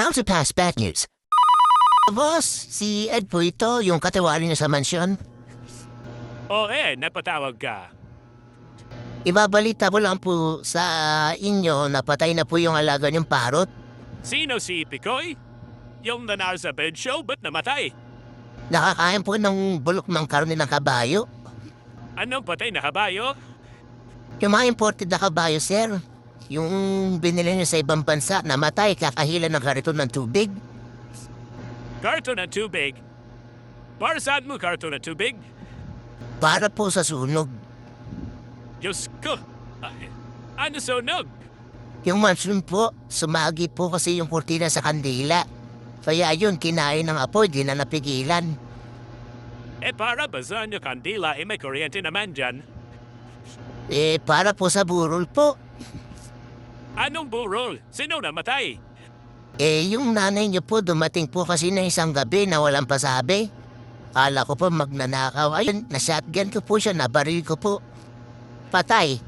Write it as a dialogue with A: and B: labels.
A: How to pass bad news. Boss, si Ed po ito, yung katiwali niya sa mansyon.
B: Napatawag ka.
A: Ibabalita mo lang po sa inyo na patay na po yung alaga niyong parot.
B: Sino si Picoy? Yung nanalo sa bird show, ba't namatay?
A: Nakakain po ng bulok ng karne ng kabayo.
B: Anong patay na kabayo?
A: Yung mga imported na kabayo, sir. Yung binili niyo sa ibang bansa, namatay kakahila ng kariton ng tubig.
B: Karton ng tubig. Para saan mo karton ng tubig?
A: Para po sa sunog.
B: Diyos ko. Ano sunog?
A: Yung mansyon po, sumagi po kasi yung kurtina sa kandila. Kaya yun, kinain ng apoy, di na napigilan.
B: Para ba saan yung kandila may kuryente naman dyan?
A: Para po sa burol po.
B: Anong burol? Sino namatay?
A: Yung nanay niyo po dumating po kasi na isang gabi na walang pasabi. Kala ko po magnanakaw. Ayun, na-shotgun ko po siya, nabaril ko po. Patay.